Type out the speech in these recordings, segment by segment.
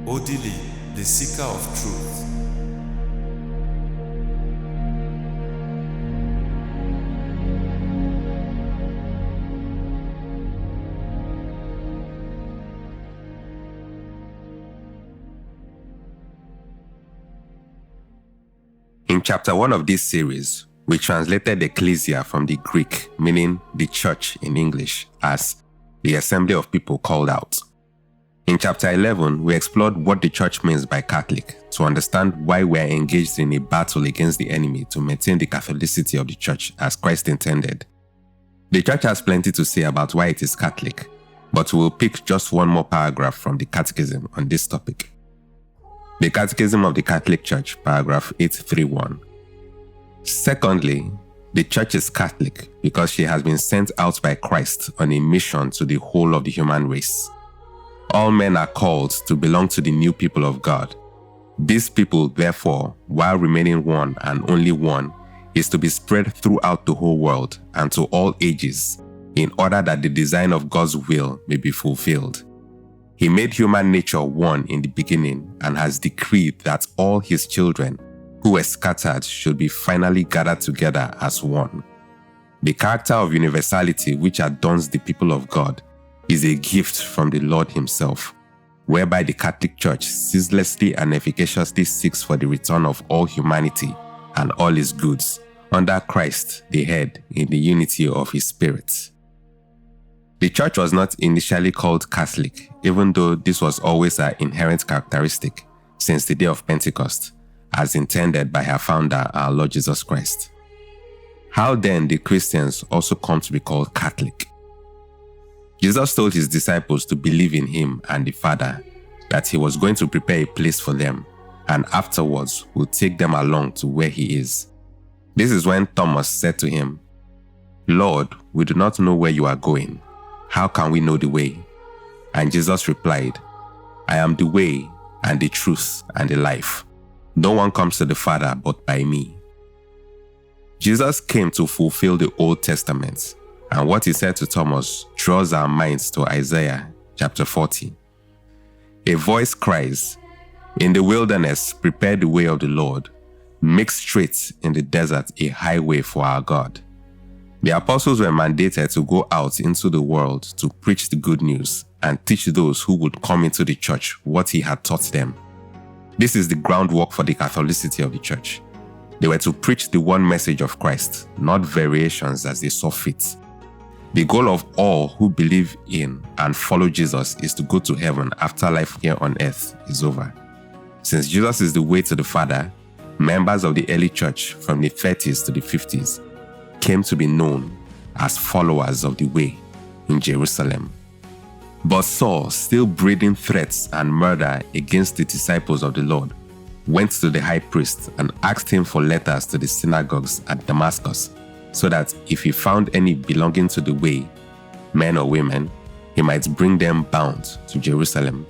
Odili, the seeker of truth. In chapter 1 of this series, we translated ecclesia from the Greek, meaning the church in English, as the assembly of people called out. In chapter 11, we explored what the church means by Catholic to understand why we are engaged in a battle against the enemy to maintain the Catholicity of the church as Christ intended. The church has plenty to say about why it is Catholic, but we will pick just one more paragraph from the Catechism on this topic. The Catechism of the Catholic Church, paragraph 831. Secondly, the church is Catholic because she has been sent out by Christ on a mission to the whole of the human race. All men are called to belong to the new people of God. These people, therefore, while remaining one and only one, is to be spread throughout the whole world and to all ages, in order that the design of God's will may be fulfilled. He made human nature one in the beginning and has decreed that all his children who were scattered should be finally gathered together as one. The character of universality which adorns the people of God is a gift from the Lord himself, whereby the Catholic Church ceaselessly and efficaciously seeks for the return of all humanity and all its goods, under Christ, the head, in the unity of his Spirit. The church was not initially called Catholic, even though this was always her inherent characteristic since the day of Pentecost, as intended by her founder, our Lord Jesus Christ. How then did Christians also come to be called Catholic? Jesus told his disciples to believe in him and the Father, that he was going to prepare a place for them, and afterwards would take them along to where he is. This is when Thomas said to him, "Lord, we do not know where you are going. How can we know the way?" And Jesus replied, "I am the way and the truth and the life. No one comes to the Father but by me." Jesus came to fulfill the Old Testament, and what he said to Thomas draws our minds to Isaiah chapter 40. A voice cries, "In the wilderness, prepare the way of the Lord. Make straight in the desert a highway for our God." The apostles were mandated to go out into the world to preach the good news and teach those who would come into the church what he had taught them. This is the groundwork for the Catholicity of the church. They were to preach the one message of Christ, not variations as they saw fit. The goal of all who believe in and follow Jesus is to go to heaven after life here on earth is over. Since Jesus is the way to the Father, members of the early church from the 30s to the 50s came to be known as followers of the way in Jerusalem. But Saul, still breathing threats and murder against the disciples of the Lord, went to the high priest and asked him for letters to the synagogues at Damascus, so that if he found any belonging to the way, men or women, he might bring them bound to Jerusalem.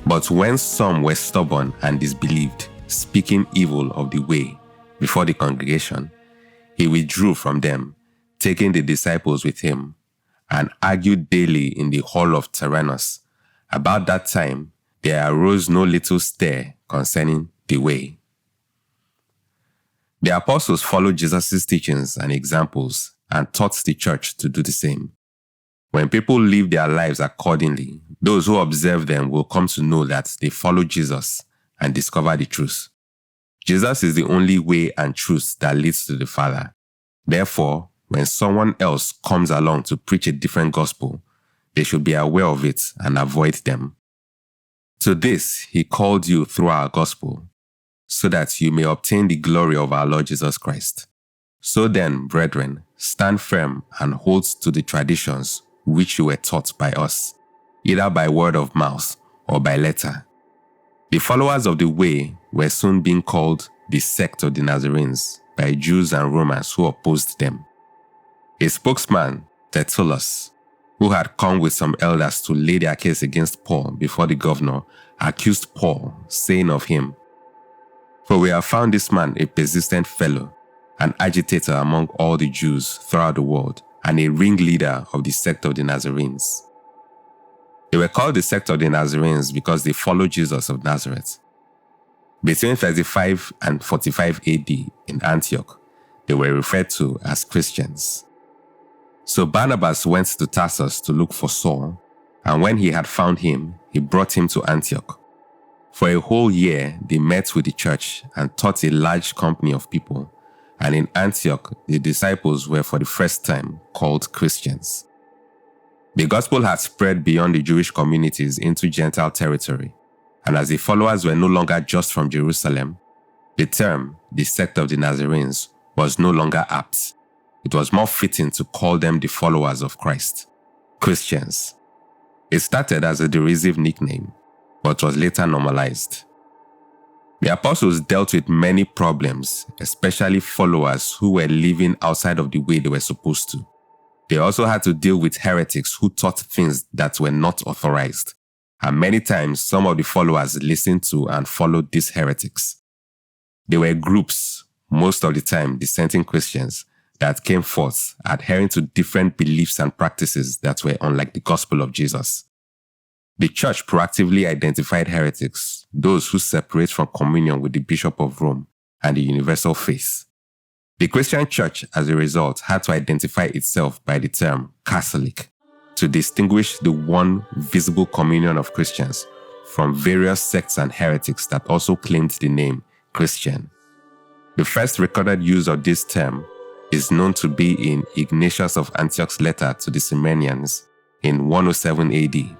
But when some were stubborn and disbelieved, speaking evil of the way before the congregation, he withdrew from them, taking the disciples with him, and argued daily in the hall of Tyrannus. About that time, there arose no little stir concerning the way. The apostles followed Jesus' teachings and examples and taught the church to do the same. When people live their lives accordingly, those who observe them will come to know that they follow Jesus and discover the truth. Jesus is the only way and truth that leads to the Father. Therefore, when someone else comes along to preach a different gospel, they should be aware of it and avoid them. To this, he called you through our gospel, so that you may obtain the glory of our Lord Jesus Christ. So then, brethren, stand firm and hold to the traditions which you were taught by us, either by word of mouth or by letter. The followers of the way were soon being called the sect of the Nazarenes by Jews and Romans who opposed them. A spokesman, Tertullus, who had come with some elders to lay their case against Paul before the governor, accused Paul, saying of him, "For we have found this man a persistent fellow, an agitator among all the Jews throughout the world, and a ringleader of the sect of the Nazarenes." They were called the sect of the Nazarenes because they followed Jesus of Nazareth. Between 35 and 45 AD in Antioch, they were referred to as Christians. So Barnabas went to Tarsus to look for Saul, and when he had found him, he brought him to Antioch. For a whole year, they met with the church and taught a large company of people, and in Antioch, the disciples were for the first time called Christians. The gospel had spread beyond the Jewish communities into Gentile territory, and as the followers were no longer just from Jerusalem, the term, the sect of the Nazarenes, was no longer apt. It was more fitting to call them the followers of Christ, Christians. It started as a derisive nickname, but was later normalized. The apostles dealt with many problems, especially followers who were living outside of the way they were supposed to. They also had to deal with heretics who taught things that were not authorized, and many times some of the followers listened to and followed these heretics. They were groups, most of the time dissenting Christians, that came forth adhering to different beliefs and practices that were unlike the gospel of Jesus. The church proactively identified heretics, those who separate from communion with the Bishop of Rome and the universal faith. The Christian church, as a result, had to identify itself by the term Catholic to distinguish the one visible communion of Christians from various sects and heretics that also claimed the name Christian. The first recorded use of this term is known to be in Ignatius of Antioch's letter to the Cyprians in 107 AD.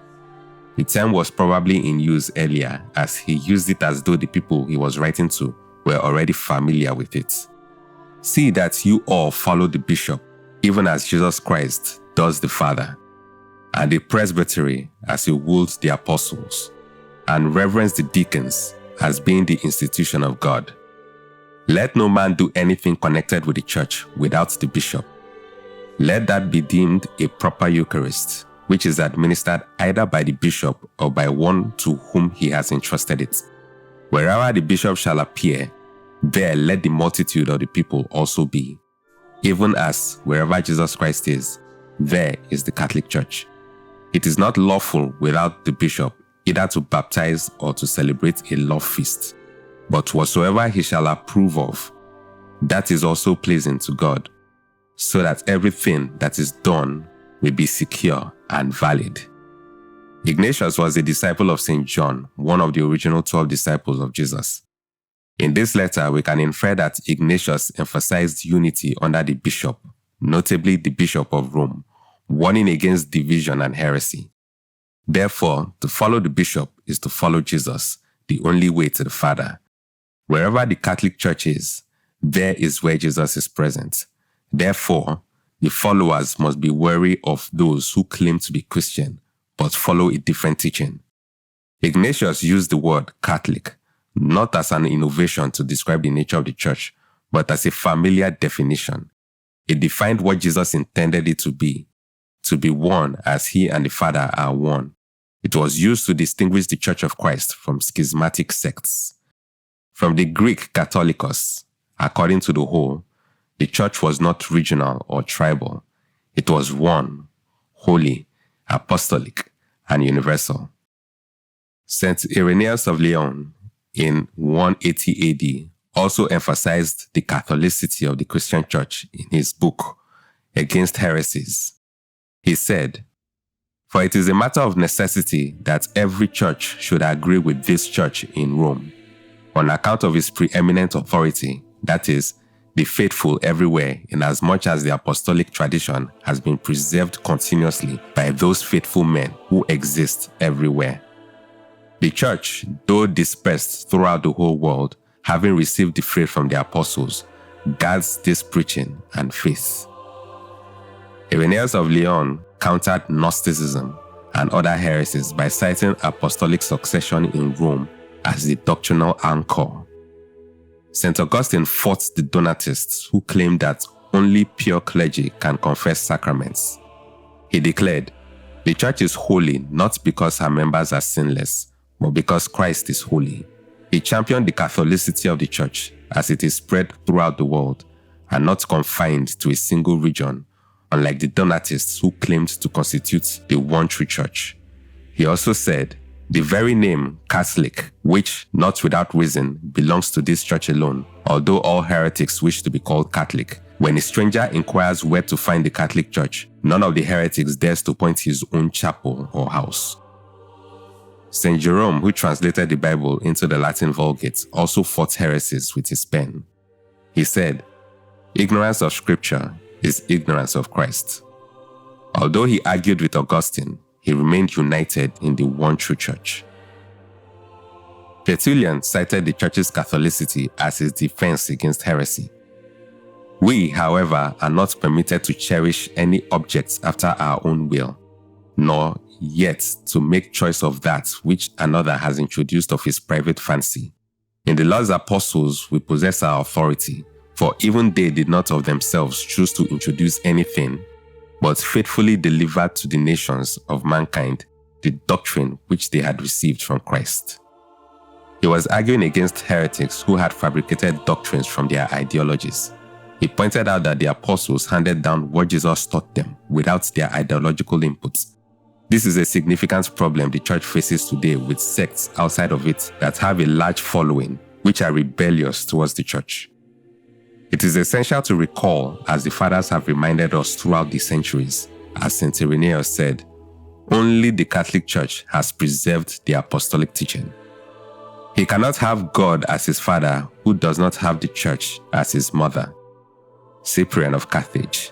The term was probably in use earlier, as he used it as though the people he was writing to were already familiar with it. See that you all follow the bishop, even as Jesus Christ does the Father, and the presbytery as he ruled the apostles, and reverence the deacons as being the institution of God. Let no man do anything connected with the church without the bishop. Let that be deemed a proper Eucharist, which is administered either by the bishop or by one to whom he has entrusted it. Wherever the bishop shall appear, there let the multitude of the people also be. Even as wherever Jesus Christ is, there is the Catholic Church. It is not lawful without the bishop either to baptize or to celebrate a love feast. But whatsoever he shall approve of, that is also pleasing to God, so that everything that is done may be secure and valid. Ignatius was a disciple of St. John, one of the original 12 disciples of Jesus. In this letter, we can infer that Ignatius emphasized unity under the bishop, notably the Bishop of Rome, warning against division and heresy. Therefore, to follow the bishop is to follow Jesus, the only way to the Father. Wherever the Catholic Church is, there is where Jesus is present. Therefore, the followers must be wary of those who claim to be Christian, but follow a different teaching. Ignatius used the word Catholic, not as an innovation to describe the nature of the church, but as a familiar definition. It defined what Jesus intended it to be one as he and the Father are one. It was used to distinguish the Church of Christ from schismatic sects. From the Greek Catholicos, according to the whole, the church was not regional or tribal. It was one, holy, apostolic, and universal. St. Irenaeus of Lyon, in 180 AD, also emphasized the Catholicity of the Christian church in his book, Against Heresies. He said, "For it is a matter of necessity that every church should agree with this church in Rome, on account of its preeminent authority, that is, the faithful everywhere, inasmuch as the apostolic tradition has been preserved continuously by those faithful men who exist everywhere. The church, though dispersed throughout the whole world, having received the faith from the apostles, guards this preaching and faith." Irenaeus of Lyon countered Gnosticism and other heresies by citing apostolic succession in Rome as the doctrinal anchor. St. Augustine fought the Donatists who claimed that only pure clergy can confess sacraments. He declared, "The church is holy not because her members are sinless, but because Christ is holy." He championed the Catholicity of the church as it is spread throughout the world and not confined to a single region, unlike the Donatists who claimed to constitute the one true church. He also said, "The very name Catholic, which, not without reason, belongs to this church alone, although all heretics wish to be called Catholic. When a stranger inquires where to find the Catholic Church, none of the heretics dares to point his own chapel or house." St. Jerome, who translated the Bible into the Latin Vulgate, also fought heresies with his pen. He said, "Ignorance of Scripture is ignorance of Christ." Although he argued with Augustine, he remained united in the one true church. Tertullian cited the church's Catholicity as his defense against heresy. We, however, are not permitted to cherish any objects after our own will, nor yet to make choice of that which another has introduced of his private fancy. In the Lord's apostles we possess our authority, for even they did not of themselves choose to introduce anything, but faithfully delivered to the nations of mankind the doctrine which they had received from Christ. He was arguing against heretics who had fabricated doctrines from their ideologies. He pointed out that the apostles handed down what Jesus taught them without their ideological inputs. This is a significant problem the church faces today with sects outside of it that have a large following, which are rebellious towards the church. It is essential to recall, as the fathers have reminded us throughout the centuries, as St. Irenaeus said, only the Catholic Church has preserved the apostolic teaching. He cannot have God as his father who does not have the church as his mother. Cyprian of Carthage.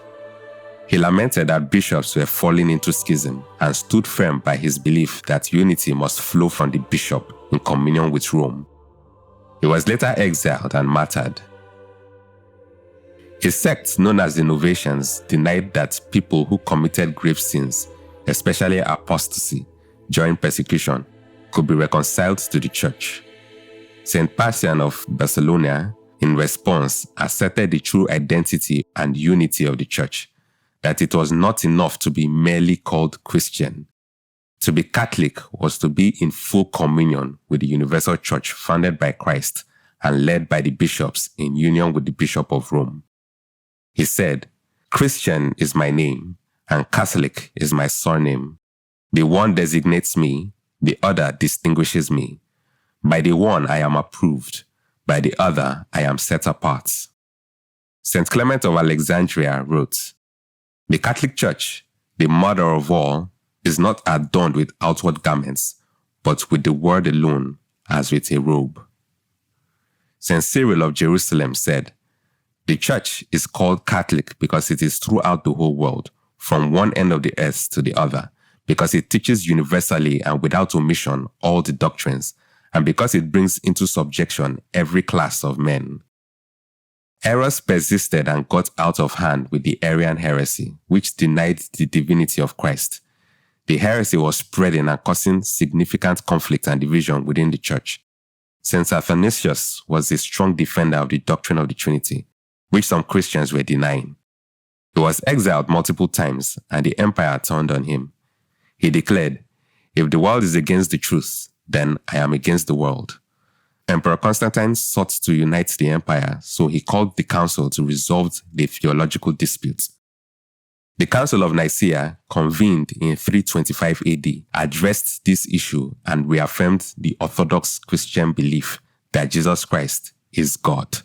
He lamented that bishops were falling into schism and stood firm by his belief that unity must flow from the bishop in communion with Rome. He was later exiled and martyred. A sect known as the Novatians denied that people who committed grave sins, especially apostasy, during persecution, could be reconciled to the church. St. Pacian of Barcelona, in response, asserted the true identity and unity of the church, that it was not enough to be merely called Christian. To be Catholic was to be in full communion with the universal church founded by Christ and led by the bishops in union with the Bishop of Rome. He said, "Christian is my name, and Catholic is my surname. The one designates me, the other distinguishes me. By the one I am approved, by the other I am set apart." St. Clement of Alexandria wrote, "The Catholic Church, the mother of all, is not adorned with outward garments, but with the word alone, as with a robe." St. Cyril of Jerusalem said, "The church is called Catholic because it is throughout the whole world, from one end of the earth to the other, because it teaches universally and without omission all the doctrines, and because it brings into subjection every class of men." Errors persisted and got out of hand with the Arian heresy, which denied the divinity of Christ. The heresy was spreading and causing significant conflict and division within the church. St. Athanasius was a strong defender of the doctrine of the Trinity, which some Christians were denying. He was exiled multiple times, and the empire turned on him. He declared, "If the world is against the truth, then I am against the world." Emperor Constantine sought to unite the empire, so he called the council to resolve the theological disputes. The Council of Nicaea, convened in 325 AD, addressed this issue and reaffirmed the Orthodox Christian belief that Jesus Christ is God.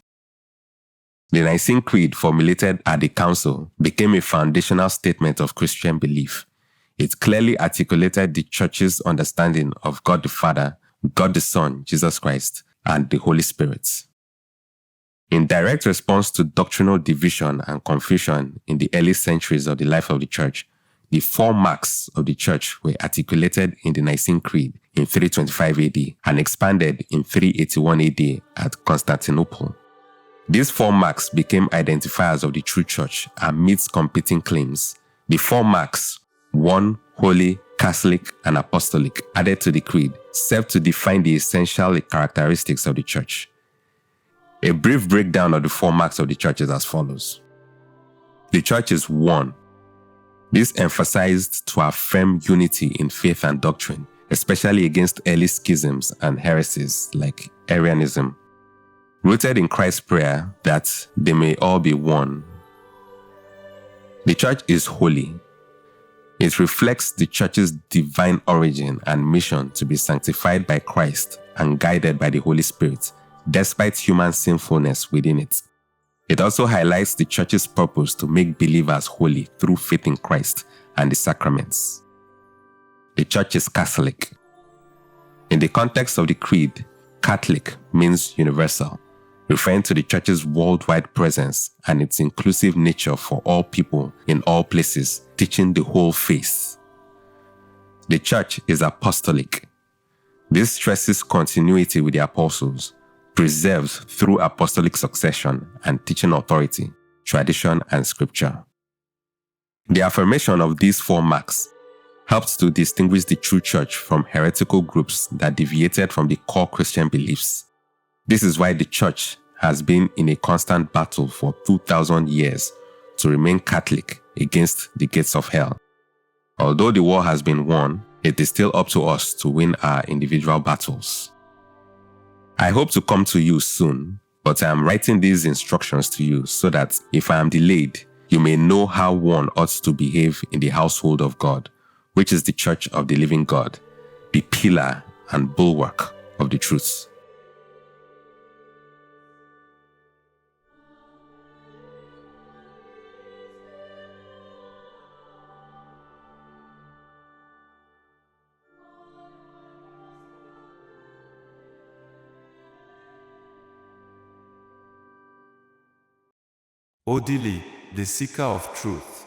The Nicene Creed, formulated at the council, became a foundational statement of Christian belief. It clearly articulated the Church's understanding of God the Father, God the Son, Jesus Christ, and the Holy Spirit. In direct response to doctrinal division and confusion in the early centuries of the life of the Church, the 4 marks of the Church were articulated in the Nicene Creed in 325 AD and expanded in 381 AD at Constantinople. These 4 marks became identifiers of the true Church amidst competing claims. The 4 marks, 1, holy, Catholic, and Apostolic, added to the creed, served to define the essential characteristics of the Church. A brief breakdown of the 4 marks of the Church is as follows. The Church is one. This emphasized to affirm unity in faith and doctrine, especially against early schisms and heresies like Arianism. Rooted in Christ's prayer that they may all be one. The Church is holy. It reflects the church's divine origin and mission to be sanctified by Christ and guided by the Holy Spirit, despite human sinfulness within it. It also highlights the church's purpose to make believers holy through faith in Christ and the sacraments. The church is Catholic. In the context of the creed, Catholic means universal, referring to the church's worldwide presence and its inclusive nature for all people in all places, teaching the whole faith. The church is apostolic. This stresses continuity with the apostles, preserves through apostolic succession and teaching authority, tradition, and scripture. The affirmation of these four marks helped to distinguish the true church from heretical groups that deviated from the core Christian beliefs. This is why the church has been in a constant battle for 2,000 years to remain Catholic against the gates of hell. Although the war has been won, it is still up to us to win our individual battles. I hope to come to you soon, but I am writing these instructions to you so that if I am delayed, you may know how one ought to behave in the household of God, which is the church of the living God, the pillar and bulwark of the truth. Odili, the seeker of truth.